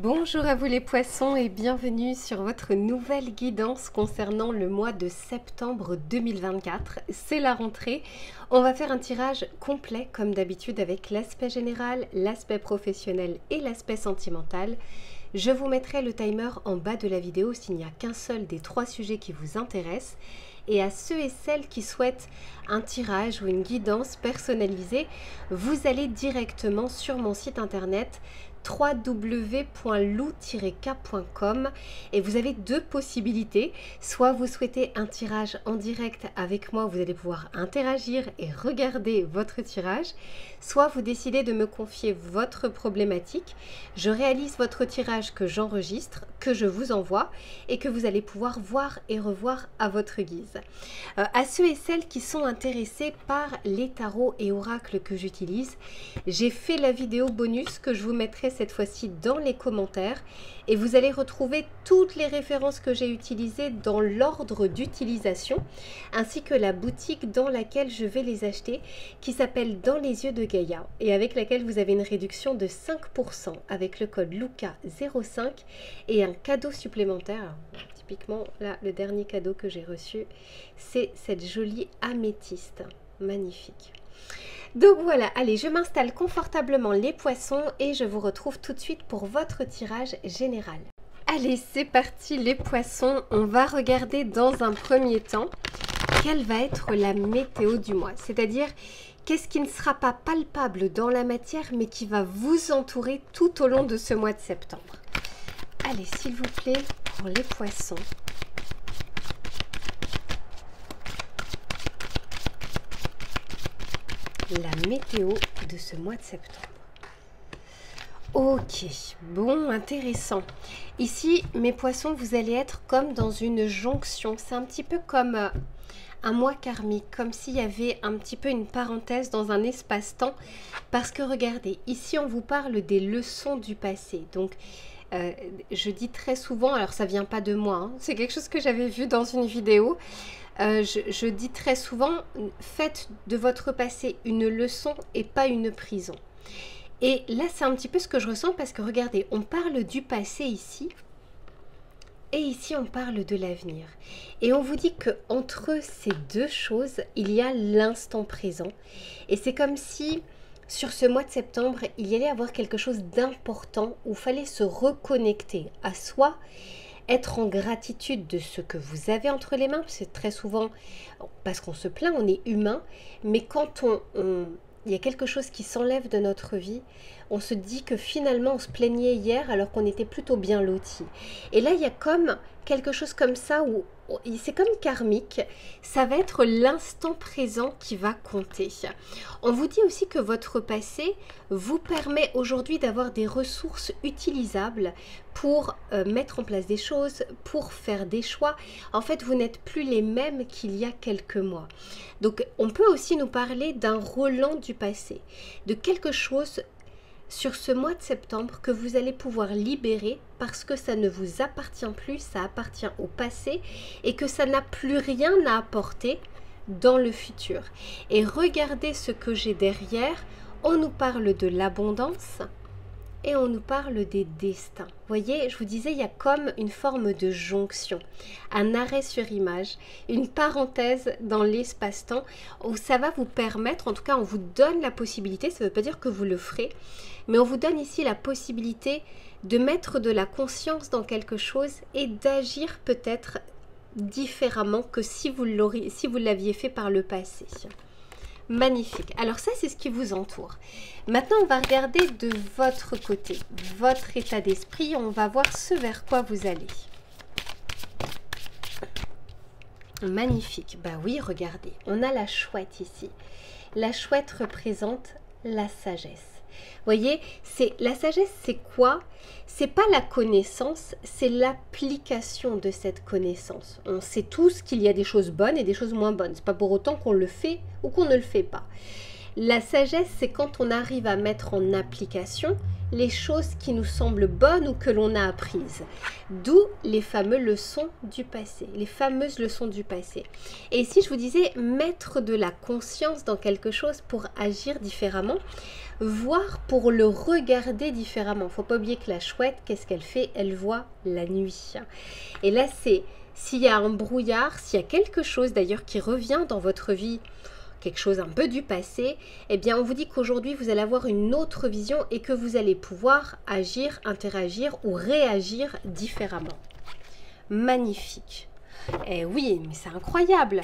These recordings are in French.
Bonjour à vous les poissons et bienvenue sur votre nouvelle guidance concernant le mois de septembre 2024. C'est la rentrée. On va faire un tirage complet comme d'habitude avec l'aspect général, l'aspect professionnel et l'aspect sentimental. Je vous mettrai le timer en bas de la vidéo s'il n'y a qu'un seul des 3 sujets qui vous intéressent. Et à ceux et celles qui souhaitent un tirage ou une guidance personnalisée, vous allez directement sur mon site internet www.lou-k.com et vous avez 2 possibilités. Soit vous souhaitez un tirage en direct avec moi, vous allez pouvoir interagir et regarder votre tirage, soit vous décidez de me confier votre problématique. Je réalise votre tirage que j'enregistre, que je vous envoie et que vous allez pouvoir voir et revoir à votre guise. À ceux et celles qui sont intéressés par les tarots et oracles que j'utilise, j'ai fait la vidéo bonus que je vous mettrai cette fois-ci dans les commentaires et vous allez retrouver toutes les références que j'ai utilisées dans l'ordre d'utilisation ainsi que la boutique dans laquelle je vais les acheter qui s'appelle Dans les yeux de Gaïa et avec laquelle vous avez une réduction de 5% avec le code LUCA05 et un cadeau supplémentaire. Typiquement là le dernier cadeau que j'ai reçu c'est cette jolie améthyste magnifique. Donc voilà, allez, je m'installe confortablement les poissons et je vous retrouve tout de suite pour votre tirage général. Allez, c'est parti les poissons, on va regarder dans un premier temps quelle va être la météo du mois, c'est-à-dire qu'est-ce qui ne sera pas palpable dans la matière mais qui va vous entourer tout au long de ce mois de septembre. Allez, s'il vous plaît, pour les poissons. La météo de ce mois de septembre. Ok, bon, intéressant. Ici, mes poissons, vous allez être comme dans une jonction. C'est un petit peu comme un mois karmique, comme s'il y avait un petit peu une parenthèse dans un espace-temps. Parce que regardez, ici, on vous parle des leçons du passé. Donc, je dis très souvent, alors ça vient pas de moi, hein, c'est quelque chose que j'avais vu dans une vidéo. Je dis très souvent, faites de votre passé une leçon et pas une prison. Et là, c'est un petit peu ce que je ressens parce que regardez, on parle du passé ici et ici, on parle de l'avenir. Et on vous dit qu'entre ces deux choses, il y a l'instant présent. Et c'est comme si, sur ce mois de septembre, il y allait avoir quelque chose d'important où il fallait se reconnecter à soi, être en gratitude de ce que vous avez entre les mains, c'est très souvent, parce qu'on se plaint, on est humain, mais quand il y a quelque chose qui s'enlève de notre vie, on se dit que finalement on se plaignait hier alors qu'on était plutôt bien lotis. Et là il y a comme quelque chose comme ça où c'est comme karmique, ça va être l'instant présent qui va compter. On vous dit aussi que votre passé vous permet aujourd'hui d'avoir des ressources utilisables pour mettre en place des choses, pour faire des choix. En fait, vous n'êtes plus les mêmes qu'il y a quelques mois. Donc, on peut aussi nous parler d'un Roland du passé, de quelque chose sur ce mois de septembre que vous allez pouvoir libérer parce que ça ne vous appartient plus, ça appartient au passé et que ça n'a plus rien à apporter dans le futur. Et regardez ce que j'ai derrière, on nous parle de l'abondance et on nous parle des destins. Vous voyez, je vous disais, il y a comme une forme de jonction, un arrêt sur image, une parenthèse dans l'espace-temps où ça va vous permettre, en tout cas on vous donne la possibilité, ça ne veut pas dire que vous le ferez, mais on vous donne ici la possibilité de mettre de la conscience dans quelque chose et d'agir peut-être différemment que si vous l'aviez fait par le passé. Magnifique. Alors ça, c'est ce qui vous entoure. Maintenant, on va regarder de votre côté, votre état d'esprit. On va voir ce vers quoi vous allez. Magnifique. Bah oui, regardez. On a la chouette ici. La chouette représente la sagesse. Vous voyez, la sagesse, c'est quoi? C'est pas la connaissance, c'est l'application de cette connaissance. On sait tous qu'il y a des choses bonnes et des choses moins bonnes. C'est pas pour autant qu'on le fait ou qu'on ne le fait pas. La sagesse, c'est quand on arrive à mettre en application les choses qui nous semblent bonnes ou que l'on a apprises. D'où les fameuses leçons du passé, les fameuses leçons du passé. Et ici, je vous disais, mettre de la conscience dans quelque chose pour agir différemment, voire pour le regarder différemment. Faut pas oublier que la chouette, qu'est-ce qu'elle fait? Elle voit la nuit. Et là, c'est s'il y a un brouillard, s'il y a quelque chose d'ailleurs qui revient dans votre vie, quelque chose un peu du passé, eh bien on vous dit qu'aujourd'hui vous allez avoir une autre vision et que vous allez pouvoir agir, interagir ou réagir différemment. Magnifique. Eh oui, mais c'est incroyable.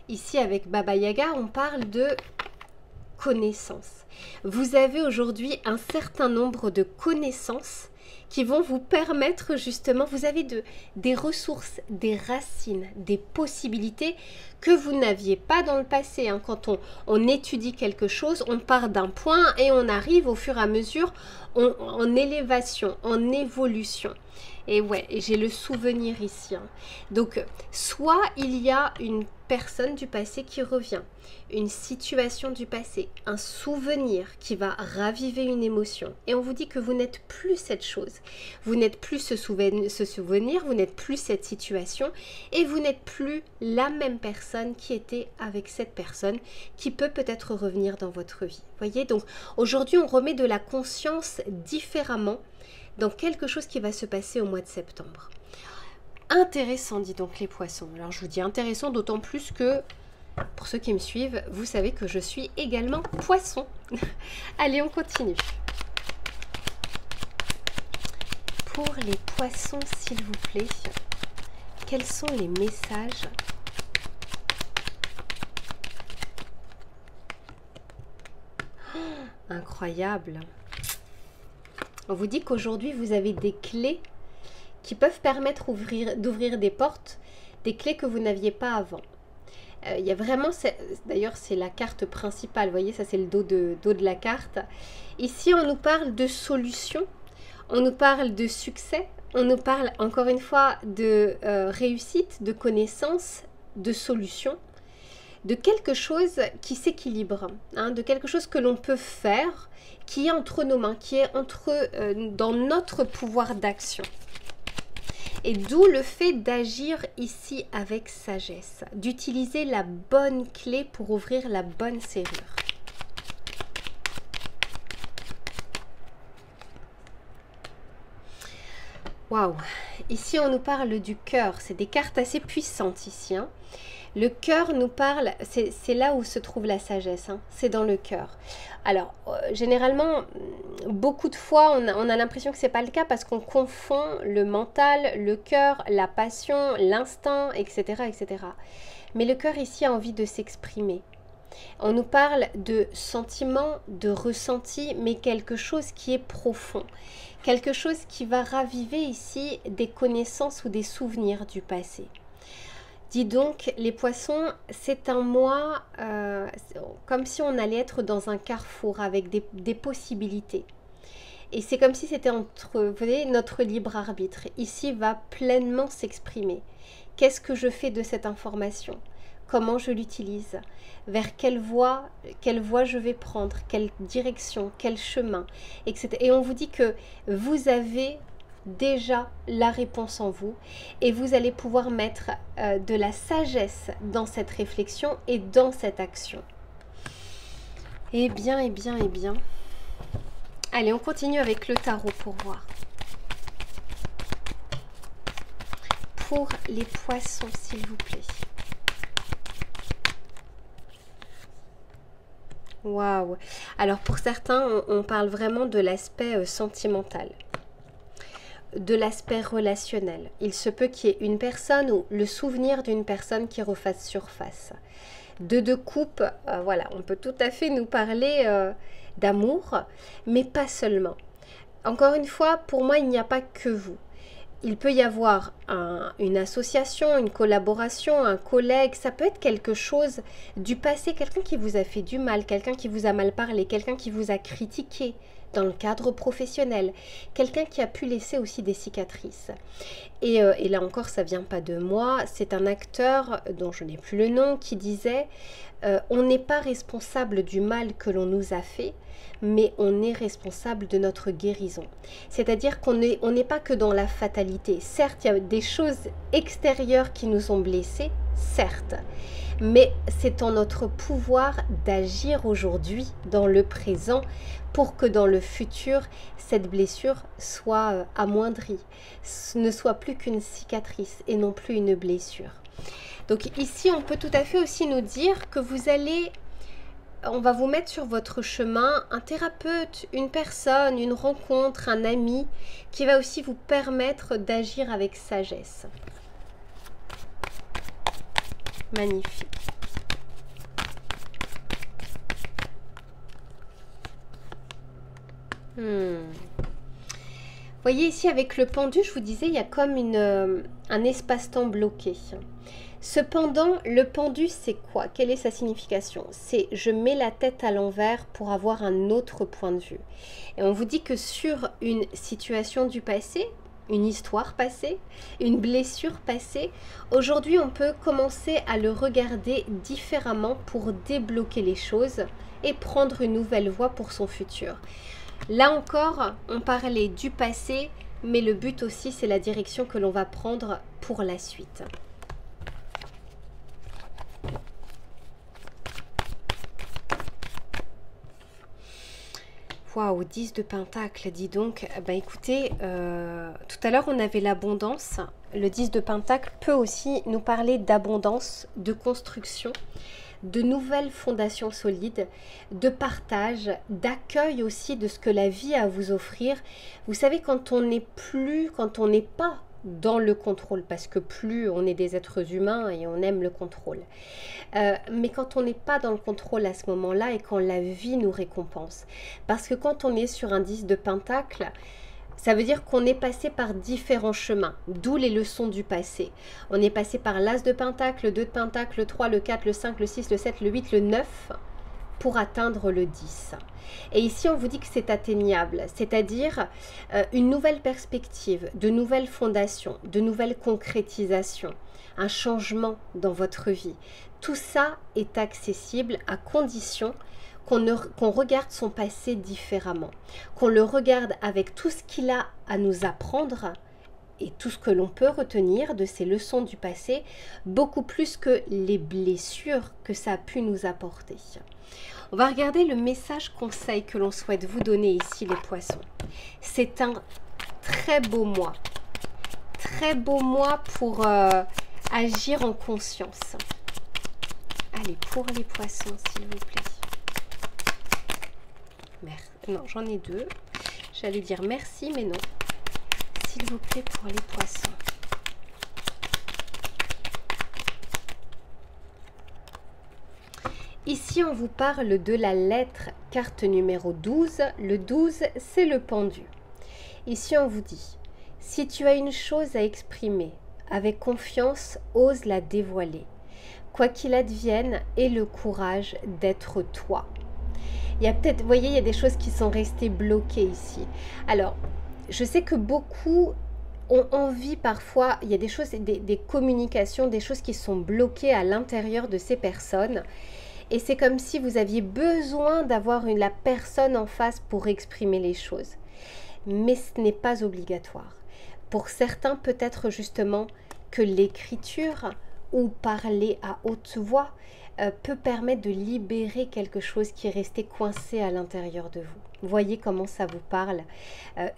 Ici avec Baba Yaga, on parle de connaissances. Vous avez aujourd'hui un certain nombre de connaissances qui vont vous permettre justement, vous avez des ressources, des racines, des possibilités que vous n'aviez pas dans le passé. Hein. Quand on étudie quelque chose, on part d'un point et on arrive au fur et à mesure en élévation, en évolution. Et ouais, j'ai le souvenir ici. Hein. Donc, soit il y a une personne du passé qui revient, une situation du passé, un souvenir qui va raviver une émotion. Et on vous dit que vous n'êtes plus cette chose. Vous n'êtes plus ce souvenir, vous n'êtes plus cette situation et vous n'êtes plus la même personne qui était avec cette personne qui peut peut-être revenir dans votre vie. Voyez, donc aujourd'hui, on remet de la conscience différemment dans quelque chose qui va se passer au mois de septembre. Intéressant, dit donc les poissons. Alors je vous dis intéressant d'autant plus que, pour ceux qui me suivent, vous savez que je suis également poisson. Allez, on continue. Pour les poissons, s'il vous plaît, quels sont les messages ? Incroyable. On vous dit qu'aujourd'hui, vous avez des clés qui peuvent permettre d'ouvrir des portes, des clés que vous n'aviez pas avant. Il y a vraiment, d'ailleurs c'est la carte principale, vous voyez, ça c'est le dos de la carte. Ici, on nous parle de solutions, on nous parle de succès, on nous parle encore une fois de réussite, de connaissance, de solutions, de quelque chose qui s'équilibre, hein, de quelque chose que l'on peut faire, qui est entre nos mains, qui est dans notre pouvoir d'action. Et d'où le fait d'agir ici avec sagesse, d'utiliser la bonne clé pour ouvrir la bonne serrure. Waouh! Ici, on nous parle du cœur. C'est des cartes assez puissantes ici. Hein. Le cœur nous parle, c'est là où se trouve la sagesse, hein, c'est dans le cœur. Alors, généralement, beaucoup de fois, on a l'impression que ce n'est pas le cas parce qu'on confond le mental, le cœur, la passion, l'instinct, etc., etc. Mais le cœur ici a envie de s'exprimer. On nous parle de sentiments, de ressentis, mais quelque chose qui est profond. Quelque chose qui va raviver ici des connaissances ou des souvenirs du passé. Dis donc, les poissons, c'est un mois comme si on allait être dans un carrefour avec des possibilités. Et c'est comme si c'était entre, vous voyez, notre libre arbitre. Ici va pleinement s'exprimer. Qu'est-ce que je fais de cette information? Comment je l'utilise? Vers quelle voie je vais prendre? Quelle direction? Quel chemin? Etc. Et on vous dit que vous avez déjà la réponse en vous et vous allez pouvoir mettre de la sagesse dans cette réflexion et dans cette action. Eh bien, eh bien, eh bien. Allez, on continue avec le tarot pour voir. Pour les poissons, s'il vous plaît. Waouh! Alors pour certains, on parle vraiment de l'aspect sentimental, de l'aspect relationnel. Il se peut qu'il y ait une personne ou le souvenir d'une personne qui refasse surface. De deux coupes, voilà, on peut tout à fait nous parler d'amour, mais pas seulement. Encore une fois, pour moi, il n'y a pas que vous. Il peut y avoir une association, une collaboration, un collègue, ça peut être quelque chose du passé, quelqu'un qui vous a fait du mal, quelqu'un qui vous a mal parlé, quelqu'un qui vous a critiqué dans le cadre professionnel, quelqu'un qui a pu laisser aussi des cicatrices. Et là encore, ça vient pas de moi, c'est un acteur dont je n'ai plus le nom qui disait on n'est pas responsable du mal que l'on nous a fait, mais on est responsable de notre guérison. C'est-à-dire qu'on n'est pas que dans la fatalité. Certes, il y a des choses extérieures qui nous ont blessés, certes, mais c'est en notre pouvoir d'agir aujourd'hui, dans le présent, pour que dans le futur, cette blessure soit amoindrie, ne soit plus qu'une cicatrice et non plus une blessure. Donc ici, on peut tout à fait aussi nous dire que vous allez, on va vous mettre sur votre chemin un thérapeute, une personne, une rencontre, un ami, qui va aussi vous permettre d'agir avec sagesse. Magnifique. Vous voyez ici avec le pendu, je vous disais, il y a comme un espace-temps bloqué. Cependant, le pendu, c'est quoi? Quelle est sa signification? C'est je mets la tête à l'envers pour avoir un autre point de vue. Et on vous dit que sur une situation du passé, une histoire passée, une blessure passée, aujourd'hui on peut commencer à le regarder différemment pour débloquer les choses et prendre une nouvelle voie pour son futur. Là encore, on parlait du passé, mais le but aussi, c'est la direction que l'on va prendre pour la suite. Waouh, 10 de Pentacle, dis donc. Ben écoutez, tout à l'heure, on avait l'abondance. Le 10 de Pentacle peut aussi nous parler d'abondance, de construction, de nouvelles fondations solides, de partage, d'accueil aussi de ce que la vie a à vous offrir. Vous savez, quand on n'est pas dans le contrôle, parce que plus on est des êtres humains et on aime le contrôle. Mais quand on n'est pas dans le contrôle à ce moment-là et quand la vie nous récompense. Parce que quand on est sur un 10 de Pentacle, ça veut dire qu'on est passé par différents chemins, d'où les leçons du passé. On est passé par l'As de Pentacle, le 2 de Pentacle, le 3, le 4, le 5, le 6, le 7, le 8, le 9 pour atteindre le 10. Et ici, on vous dit que c'est atteignable, c'est-à-dire une nouvelle perspective, de nouvelles fondations, de nouvelles concrétisations, un changement dans votre vie. Tout ça est accessible à condition qu'on regarde son passé différemment, qu'on le regarde avec tout ce qu'il a à nous apprendre et tout ce que l'on peut retenir de ces leçons du passé, beaucoup plus que les blessures que ça a pu nous apporter. On va regarder le message conseil que l'on souhaite vous donner ici, les poissons. C'est un très beau mois pour agir en conscience. Allez, pour les poissons, s'il vous plaît. Merci. Non, j'en ai deux. J'allais dire merci, mais non. S'il vous plaît, pour les poissons. Ici, on vous parle de la lettre, carte numéro 12. Le 12, c'est le pendu. Ici, on vous dit, si tu as une chose à exprimer, avec confiance, ose la dévoiler. Quoi qu'il advienne, aie le courage d'être toi. Il y a peut-être, vous voyez, il y a des choses qui sont restées bloquées ici. Alors, je sais que beaucoup ont envie parfois, il y a des choses, des communications, des choses qui sont bloquées à l'intérieur de ces personnes. Et c'est comme si vous aviez besoin d'avoir la personne en face pour exprimer les choses. Mais ce n'est pas obligatoire. Pour certains, peut-être justement que l'écriture ou parler à haute voix peut permettre de libérer quelque chose qui est resté coincé à l'intérieur de vous. Vous voyez comment ça vous parle.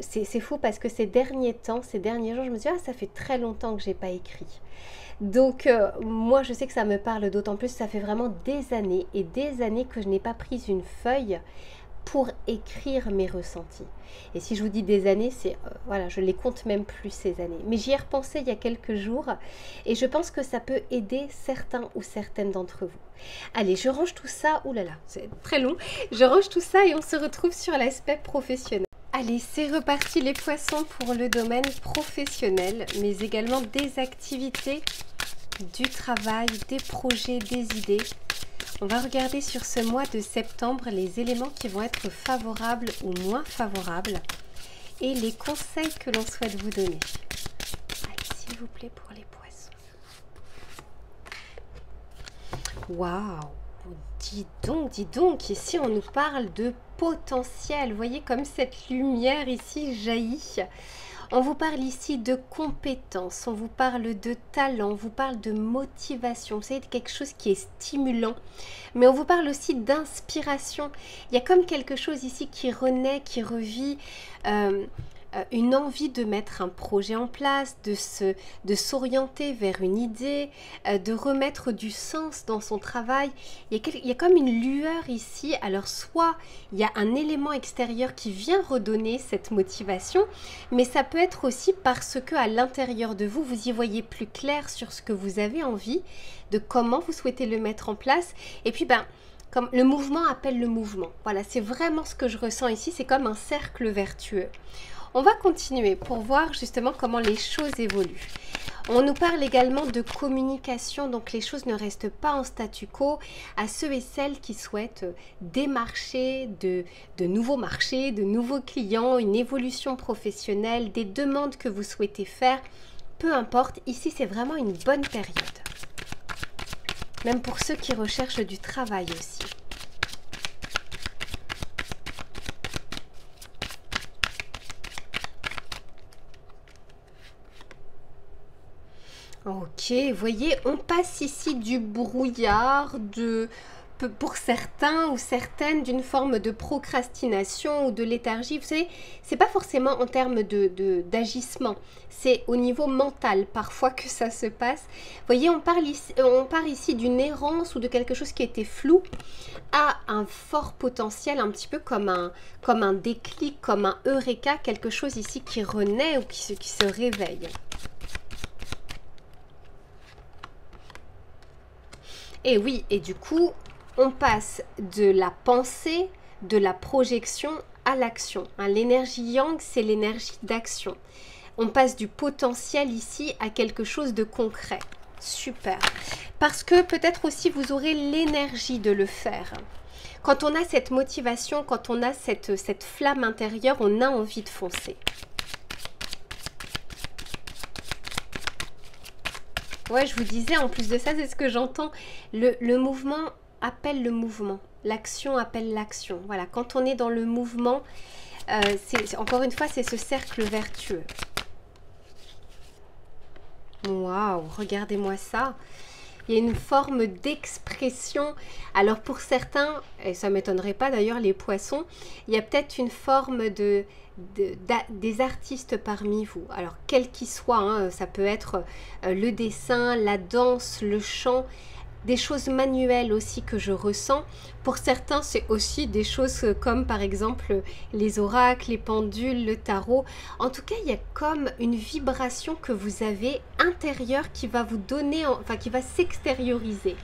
C'est fou parce que ces derniers temps, ces derniers jours, je me suis dit, ah, ça fait très longtemps que je n'ai pas écrit. Donc, moi, je sais que ça me parle d'autant plus, ça fait vraiment des années et des années que je n'ai pas pris une feuille pour écrire mes ressentis. Et si je vous dis des années, c'est voilà, je les compte même plus ces années. Mais j'y ai repensé il y a quelques jours et je pense que ça peut aider certains ou certaines d'entre vous. Allez, je range tout ça. Ouh là là, c'est très long. Je range tout ça et on se retrouve sur l'aspect professionnel. Allez, c'est reparti les poissons pour le domaine professionnel, mais également des activités, du travail, des projets, des idées. On va regarder sur ce mois de septembre les éléments qui vont être favorables ou moins favorables et les conseils que l'on souhaite vous donner. Allez, s'il vous plaît, pour les poissons. Waouh! Dis donc, ici on nous parle de potentiel. Vous voyez comme cette lumière ici jaillit. On vous parle ici de compétences, on vous parle de talent, on vous parle de motivation. Vous savez, de quelque chose qui est stimulant. Mais on vous parle aussi d'inspiration. Il y a comme quelque chose ici qui renaît, qui revit. Une envie de mettre un projet en place, de s'orienter vers une idée, de remettre du sens dans son travail. Il y a comme une lueur ici. Alors soit il y a un élément extérieur qui vient redonner cette motivation, mais ça peut être aussi parce que à l'intérieur de vous, vous y voyez plus clair sur ce que vous avez envie, de comment vous souhaitez le mettre en place. Et puis comme le mouvement appelle le mouvement. Voilà, c'est vraiment ce que je ressens ici. C'est comme un cercle vertueux. On va continuer pour voir justement comment les choses évoluent. On nous parle également de communication, donc les choses ne restent pas en statu quo. À ceux et celles qui souhaitent démarcher de nouveaux marchés, de nouveaux clients, une évolution professionnelle, des demandes que vous souhaitez faire, peu importe, ici c'est vraiment une bonne période. Même pour ceux qui recherchent du travail aussi. Ok, vous voyez, on passe ici du brouillard, pour certains ou certaines, d'une forme de procrastination ou de léthargie. Vous savez, c'est pas forcément en termes d'agissement, c'est au niveau mental parfois que ça se passe. Vous voyez, on part ici d'une errance ou de quelque chose qui était flou à un fort potentiel, un petit peu comme un déclic, comme un eureka, quelque chose ici qui renaît ou qui se réveille. Et oui, et du coup, on passe de la pensée, de la projection à l'action. Hein, l'énergie yang, c'est l'énergie d'action. On passe du potentiel ici à quelque chose de concret. Super. Parce que peut-être aussi vous aurez l'énergie de le faire. Quand on a cette motivation, quand on a cette flamme intérieure, on a envie de foncer. Ouais, je vous disais, en plus de ça, c'est ce que j'entends. Le mouvement appelle le mouvement. L'action appelle l'action. Voilà, quand on est dans le mouvement, encore une fois, c'est ce cercle vertueux. Waouh, regardez-moi ça. Il y a une forme d'expression. Alors pour certains, et ça ne m'étonnerait pas d'ailleurs, les poissons, il y a peut-être une forme des artistes parmi vous. Alors quel qu'il soit, hein, ça peut être le dessin, la danse, le chant, des choses manuelles aussi que je ressens. Pour certains, c'est aussi des choses comme par exemple les oracles, les pendules, le tarot. En tout cas, il y a comme une vibration que vous avez intérieure qui va vous donner, enfin qui va s'extérioriser.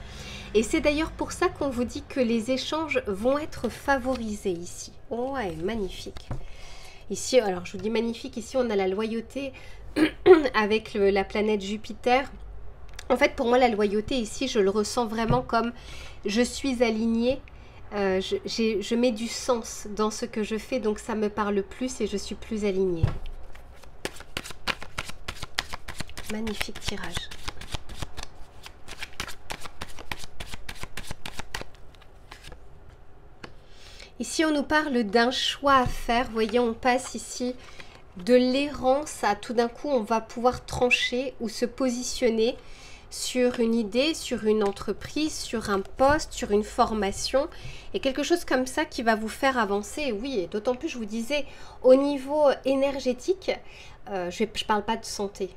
Et c'est d'ailleurs pour ça qu'on vous dit que les échanges vont être favorisés ici. Ouais, magnifique. Ici, alors je vous dis magnifique, ici on a la loyauté avec la planète Jupiter. En fait, pour moi, la loyauté ici, je le ressens vraiment comme je suis alignée, je mets du sens dans ce que je fais, donc ça me parle plus et je suis plus alignée. Magnifique tirage. Ici, on nous parle d'un choix à faire. Vous voyez, on passe ici de l'errance à tout d'un coup, on va pouvoir trancher ou se positionner sur une idée, sur une entreprise, sur un poste, sur une formation et quelque chose comme ça qui va vous faire avancer. Et oui, et d'autant plus, je vous disais, au niveau énergétique, je ne parle pas de santé,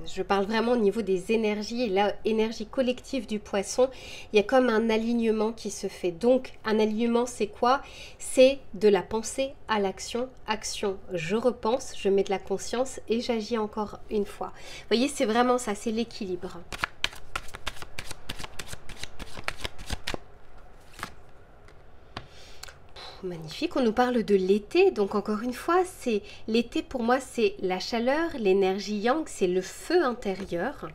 je parle vraiment au niveau des énergies et la énergie collective du poisson, il y a comme un alignement qui se fait. Donc, un alignement, c'est quoi? C'est de la pensée à l'action. Action, je repense, je mets de la conscience et j'agis encore une fois. Vous voyez, c'est vraiment ça, c'est l'équilibre. magnifique, on nous parle de l'été, donc encore une fois, c'est l'été pour moi, c'est la chaleur, l'énergie yang, c'est le feu intérieur.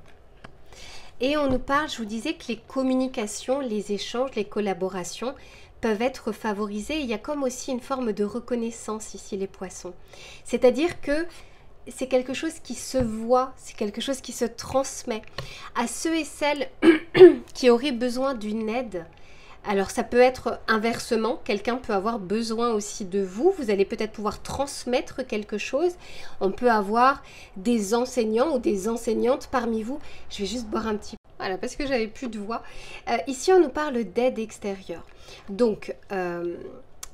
Et on nous parle, je vous disais que les communications, les échanges, les collaborations peuvent être favorisées. Il y a comme aussi une forme de reconnaissance ici, les poissons. C'est-à-dire que c'est quelque chose qui se voit, c'est quelque chose qui se transmet à ceux et celles qui auraient besoin d'une aide. Alors ça peut être inversement, quelqu'un peut avoir besoin aussi de vous, vous allez peut-être pouvoir transmettre quelque chose. On peut avoir des enseignants ou des enseignantes parmi vous. Je vais juste boire un petit peu, voilà, parce que j'avais plus de voix. Ici on nous parle d'aide extérieure. Donc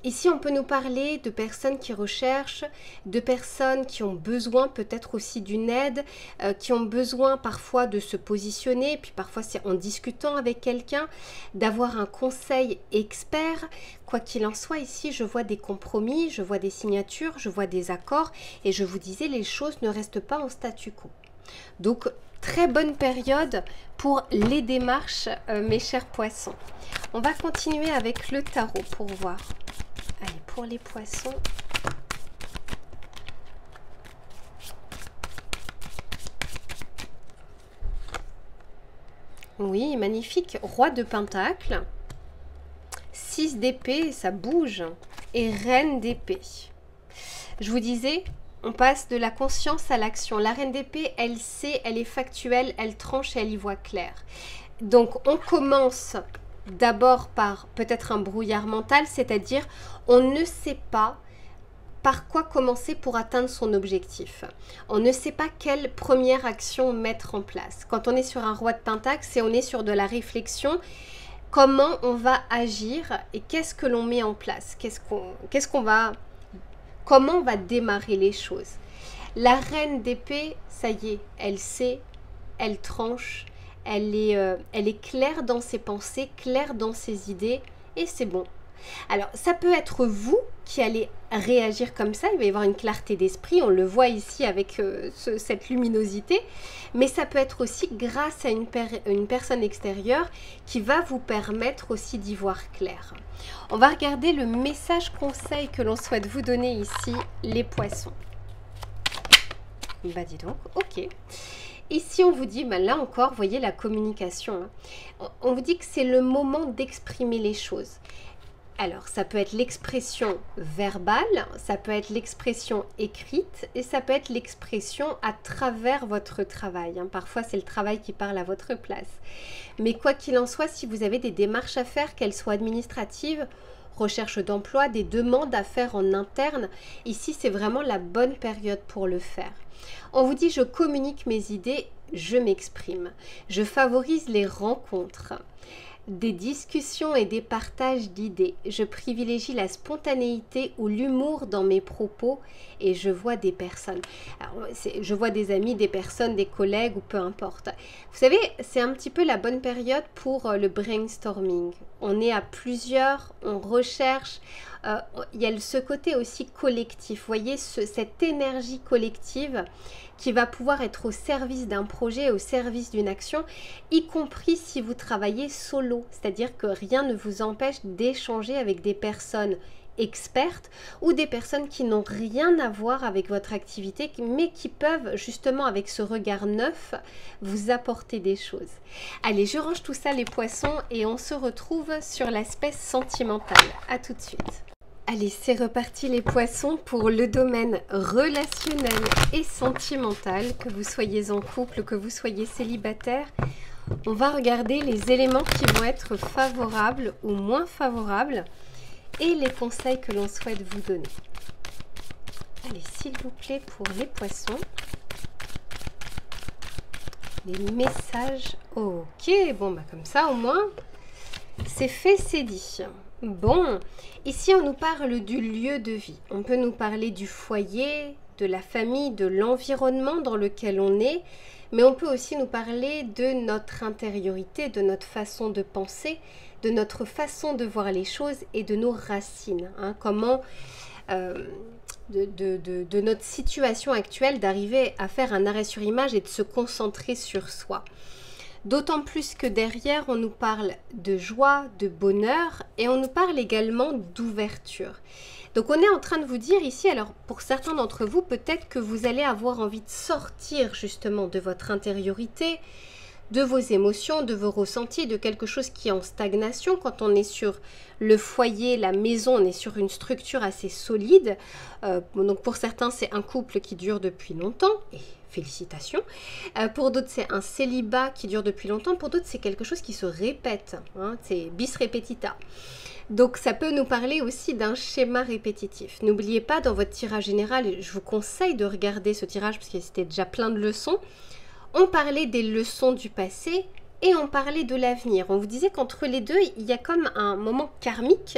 ici, on peut nous parler de personnes qui recherchent, de personnes qui ont besoin peut-être aussi d'une aide, qui ont besoin parfois de se positionner, puis parfois c'est en discutant avec quelqu'un, d'avoir un conseil expert. Quoi qu'il en soit, ici, je vois des compromis, je vois des signatures, je vois des accords, et je vous disais, les choses ne restent pas en statu quo. Donc, très bonne période pour les démarches, mes chers poissons. On va continuer avec le tarot pour voir. Allez, pour les poissons. Oui, magnifique. Roi de Pentacle. 6 d'épée, ça bouge. Et Reine d'épée. Je vous disais, on passe de la conscience à l'action. La Reine d'épée, elle sait, elle est factuelle, elle tranche et elle y voit clair. Donc, on commence d'abord par peut-être un brouillard mental, c'est-à-dire on ne sait pas par quoi commencer pour atteindre son objectif. On ne sait pas quelle première action mettre en place. Quand on est sur un roi de pentacle, c'est on est sur de la réflexion. Comment on va agir et qu'est-ce que l'on met en place? Comment on va démarrer les choses? La reine d'épée, ça y est, elle sait, elle tranche, elle est claire dans ses pensées, claire dans ses idées, et c'est bon. Alors, ça peut être vous qui allez réagir comme ça, il va y avoir une clarté d'esprit, on le voit ici avec cette luminosité, mais ça peut être aussi grâce à une personne extérieure qui va vous permettre aussi d'y voir clair. On va regarder le message conseil que l'on souhaite vous donner ici, les poissons. Bah dis donc, ok. Ici, on vous dit, bah là encore, voyez la communication. Hein. On vous dit que c'est le moment d'exprimer les choses. Alors, ça peut être l'expression verbale, ça peut être l'expression écrite et ça peut être l'expression à travers votre travail. Hein. Parfois, c'est le travail qui parle à votre place. Mais quoi qu'il en soit, si vous avez des démarches à faire, qu'elles soient administratives, recherche d'emploi, des demandes à faire en interne, ici, c'est vraiment la bonne période pour le faire. On vous dit, je communique mes idées, je m'exprime. Je favorise les rencontres, des discussions et des partages d'idées. Je privilégie la spontanéité ou l'humour dans mes propos et je vois des personnes. Alors, je vois des amis, des personnes, des collègues ou peu importe. Vous savez, c'est un petit peu la bonne période pour le brainstorming. On est à plusieurs, on recherche. Il y a ce côté aussi collectif. Vous voyez, cette énergie collective qui va pouvoir être au service d'un projet, au service d'une action, y compris si vous travaillez solo. C'est-à-dire que rien ne vous empêche d'échanger avec des personnes expertes ou des personnes qui n'ont rien à voir avec votre activité, mais qui peuvent justement avec ce regard neuf vous apporter des choses. Allez, je range tout ça les poissons et on se retrouve sur l'aspect sentimental. À tout de suite. Allez, c'est reparti les poissons pour le domaine relationnel et sentimental, que vous soyez en couple, que vous soyez célibataire. On va regarder les éléments qui vont être favorables ou moins favorables et les conseils que l'on souhaite vous donner. Allez, s'il vous plaît, pour les poissons, les messages. Ok, bon, bah comme ça au moins, c'est fait, c'est dit. Bon, ici on nous parle du lieu de vie. On peut nous parler du foyer, de la famille, de l'environnement dans lequel on est, mais on peut aussi nous parler de notre intériorité, de notre façon de penser, de notre façon de voir les choses et de nos racines. Hein, comment, de notre situation actuelle, d'arriver à faire un arrêt sur image et de se concentrer sur soi. D'autant plus que derrière, on nous parle de joie, de bonheur et on nous parle également d'ouverture. Donc on est en train de vous dire ici, alors pour certains d'entre vous, peut-être que vous allez avoir envie de sortir justement de votre intériorité, de vos émotions, de vos ressentis, de quelque chose qui est en stagnation. Quand on est sur le foyer, la maison, on est sur une structure assez solide. Donc pour certains, c'est un couple qui dure depuis longtemps, et félicitations. Pour d'autres, c'est un célibat qui dure depuis longtemps. Pour d'autres, c'est quelque chose qui se répète. Hein, c'est bis repetita. Donc ça peut nous parler aussi d'un schéma répétitif. N'oubliez pas, dans votre tirage général, je vous conseille de regarder ce tirage parce que c'était déjà plein de leçons. On parlait des leçons du passé et on parlait de l'avenir. On vous disait qu'entre les deux, il y a comme un moment karmique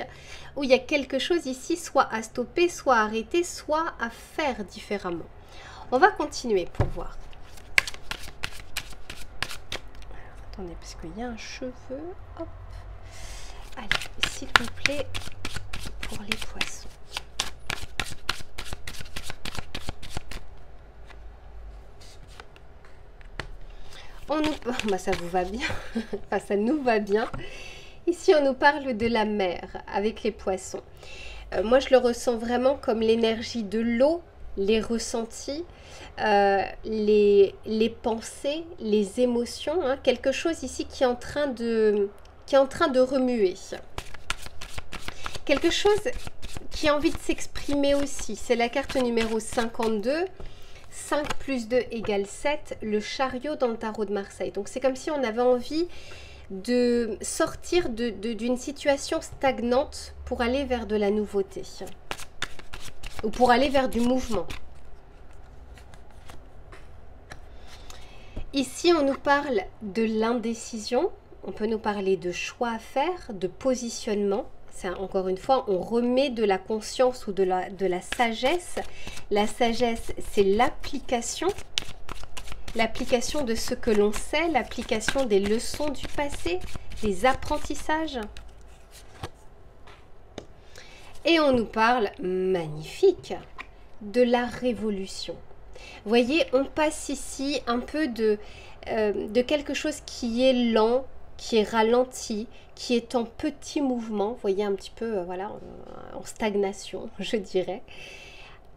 où il y a quelque chose ici, soit à stopper, soit à arrêter, soit à faire différemment. On va continuer pour voir. Alors, attendez, parce qu'il y a un cheveu. Hop. Allez, s'il vous plaît, pour les poissons. Bah, ça vous va bien, enfin, ça nous va bien. Ici, on nous parle de la mer avec les poissons. Moi, je le ressens vraiment comme l'énergie de l'eau, les ressentis, les pensées, les émotions. Hein, quelque chose ici qui est en train de remuer. Quelque chose qui a envie de s'exprimer aussi. C'est la carte numéro 52. 5 plus 2 égale 7, le chariot dans le tarot de Marseille. Donc c'est comme si on avait envie de sortir d'une situation stagnante pour aller vers de la nouveauté. Ou pour aller vers du mouvement. Ici, on nous parle de l'indécision. On peut nous parler de choix à faire, de positionnement. Encore une fois, on remet de la conscience ou de la sagesse. La sagesse, c'est l'application. L'application de ce que l'on sait, l'application des leçons du passé, des apprentissages. Et on nous parle, magnifique, de la révolution. Vous voyez, on passe ici un peu de quelque chose qui est lent, qui est ralenti, qui est en petit mouvement, vous voyez un petit peu, voilà, en stagnation, je dirais,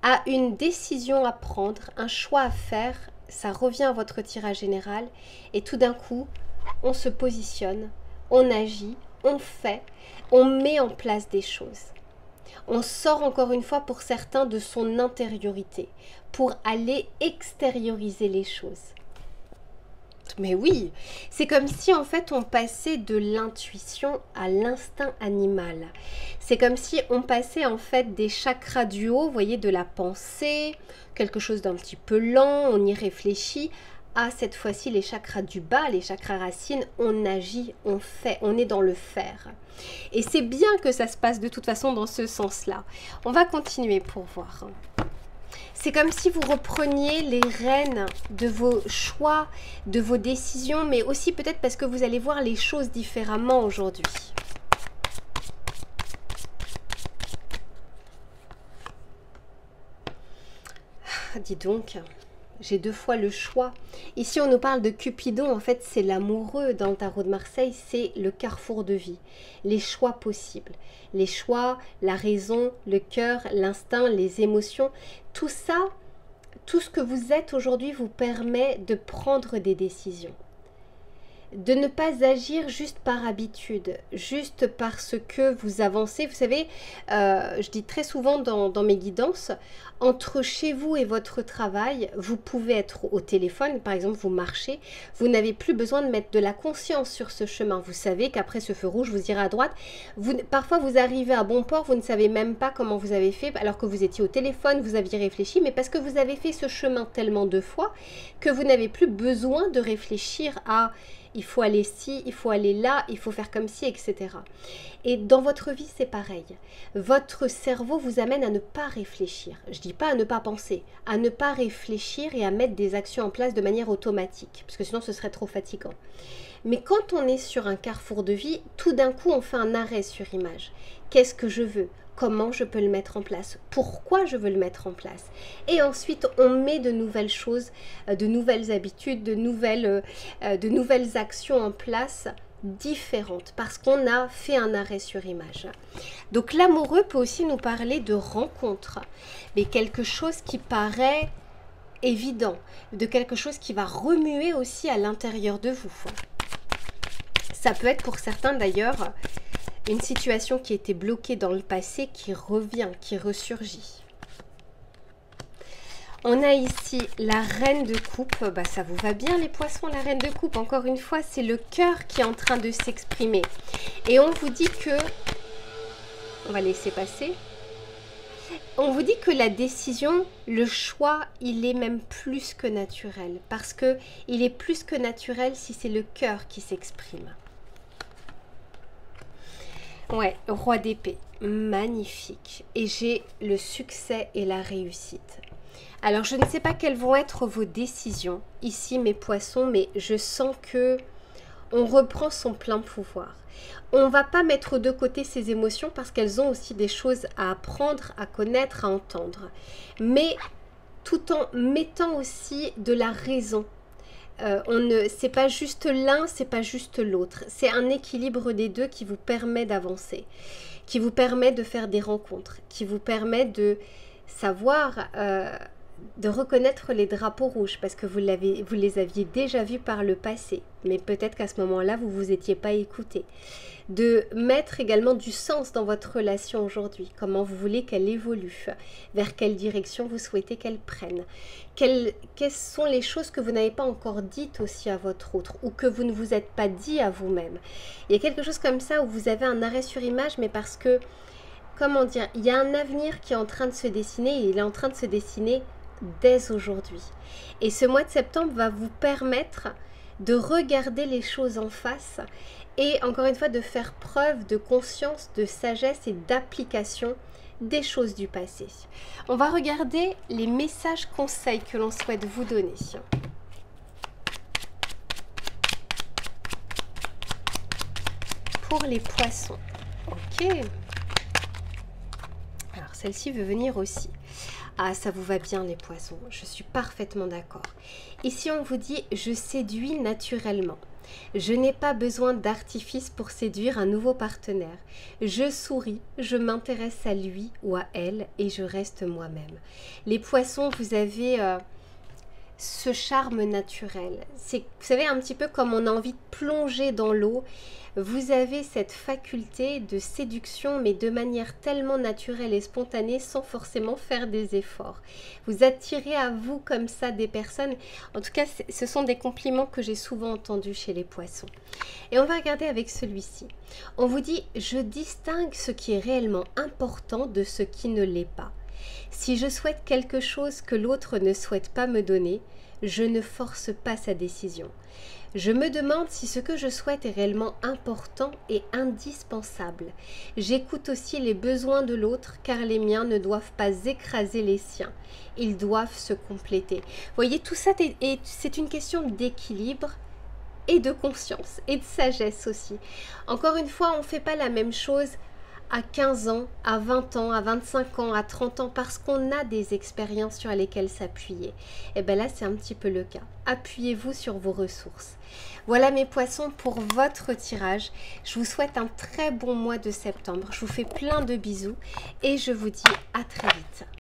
à une décision à prendre, un choix à faire, ça revient à votre tirage général, et tout d'un coup, on se positionne, on agit, on fait, on met en place des choses. On sort encore une fois pour certains de son intériorité, pour aller extérioriser les choses. Mais oui, c'est comme si en fait on passait de l'intuition à l'instinct animal. C'est comme si on passait en fait des chakras du haut, vous voyez, de la pensée, quelque chose d'un petit peu lent, on y réfléchit, à cette fois-ci les chakras du bas, les chakras racines, on agit, on fait, on est dans le faire. Et c'est bien que ça se passe de toute façon dans ce sens-là. On va continuer pour voir. C'est comme si vous repreniez les rênes de vos choix, de vos décisions, mais aussi peut-être parce que vous allez voir les choses différemment aujourd'hui. Ah, dis donc, j'ai 2 fois le choix. Ici, on nous parle de Cupidon. En fait, c'est l'amoureux dans le tarot de Marseille. C'est le carrefour de vie. Les choix possibles. Les choix, la raison, le cœur, l'instinct, les émotions. Tout ça, tout ce que vous êtes aujourd'hui vous permet de prendre des décisions. De ne pas agir juste par habitude, juste parce que vous avancez. Vous savez, je dis très souvent dans mes guidances, entre chez vous et votre travail, vous pouvez être au téléphone, par exemple vous marchez, vous n'avez plus besoin de mettre de la conscience sur ce chemin. Vous savez qu'après ce feu rouge, vous irez à droite. Parfois vous arrivez à bon port, vous ne savez même pas comment vous avez fait, alors que vous étiez au téléphone, vous aviez réfléchi, mais parce que vous avez fait ce chemin tellement de fois que vous n'avez plus besoin de réfléchir à... Il faut aller ci, il faut aller là, il faut faire comme ci, etc. Et dans votre vie, c'est pareil. Votre cerveau vous amène à ne pas réfléchir. Je ne dis pas à ne pas penser, à ne pas réfléchir et à mettre des actions en place de manière automatique, parce que sinon ce serait trop fatigant. Mais quand on est sur un carrefour de vie, tout d'un coup, on fait un arrêt sur image. Qu'est-ce que je veux ? comment je peux le mettre en place, pourquoi je veux le mettre en place. Et ensuite, on met de nouvelles choses, de nouvelles habitudes, de nouvelles actions en place différentes parce qu'on a fait un arrêt sur image. Donc l'amoureux peut aussi nous parler de rencontres, mais quelque chose qui paraît évident, de quelque chose qui va remuer aussi à l'intérieur de vous. Ça peut être pour certains d'ailleurs une situation qui était bloquée dans le passé qui revient, qui ressurgit. On a ici la reine de coupe. Bah, ça vous va bien les poissons, la reine de coupe. Encore une fois, c'est le cœur qui est en train de s'exprimer. Et on vous dit que... On va laisser passer. On vous dit que la décision, le choix, il est même plus que naturel. Parce que il est plus que naturel si c'est le cœur qui s'exprime. Ouais, roi d'épée, magnifique. Et j'ai le succès et la réussite. Alors, je ne sais pas quelles vont être vos décisions ici, mes poissons, mais je sens que on reprend son plein pouvoir. On ne va pas mettre de côté ses émotions parce qu'elles ont aussi des choses à apprendre, à connaître, à entendre. Mais tout en mettant aussi de la raison. C'est pas juste l'un, c'est pas juste l'autre. C'est un équilibre des deux qui vous permet d'avancer, qui vous permet de faire des rencontres, qui vous permet de savoir, de reconnaître les drapeaux rouges parce que vous les aviez déjà vus par le passé. Mais peut-être qu'à ce moment-là, vous ne vous étiez pas écouté. De mettre également du sens dans votre relation aujourd'hui. Comment vous voulez qu'elle évolue. Vers quelle direction vous souhaitez qu'elle prenne. Quelles sont les choses que vous n'avez pas encore dites aussi à votre autre. Ou que vous ne vous êtes pas dit à vous-même. Il y a quelque chose comme ça où vous avez un arrêt sur image. Mais parce que, comment dire, il y a un avenir qui est en train de se dessiner. Et il est en train de se dessiner dès aujourd'hui. Et ce mois de septembre va vous permettre de regarder les choses en face et encore une fois de faire preuve de conscience, de sagesse et d'application des choses du passé. On va regarder les messages conseils que l'on souhaite vous donner. Pour les poissons. Ok. Alors celle-ci veut venir aussi. Ah, ça vous va bien les poissons, je suis parfaitement d'accord. Ici, on vous dit « Je séduis naturellement ». Je n'ai pas besoin d'artifice pour séduire un nouveau partenaire. Je souris, je m'intéresse à lui ou à elle et je reste moi-même. Les poissons, vous avez ce charme naturel. C'est, vous savez, un petit peu comme on a envie de plonger dans l'eau. Vous avez cette faculté de séduction, mais de manière tellement naturelle et spontanée, sans forcément faire des efforts. Vous attirez à vous comme ça des personnes. En tout cas, ce sont des compliments que j'ai souvent entendus chez les poissons. Et on va regarder avec celui-ci. On vous dit, je distingue ce qui est réellement important de ce qui ne l'est pas. Si je souhaite quelque chose que l'autre ne souhaite pas me donner, je ne force pas sa décision. Je me demande si ce que je souhaite est réellement important et indispensable. J'écoute aussi les besoins de l'autre car les miens ne doivent pas écraser les siens. Ils doivent se compléter. Vous voyez, tout ça, c'est une question d'équilibre et de conscience et de sagesse aussi. Encore une fois, on ne fait pas la même chose à 15 ans, à 20 ans, à 25 ans, à 30 ans, parce qu'on a des expériences sur lesquelles s'appuyer. Et bien là, c'est un petit peu le cas. Appuyez-vous sur vos ressources. Voilà mes poissons pour votre tirage. Je vous souhaite un très bon mois de septembre. Je vous fais plein de bisous et je vous dis à très vite.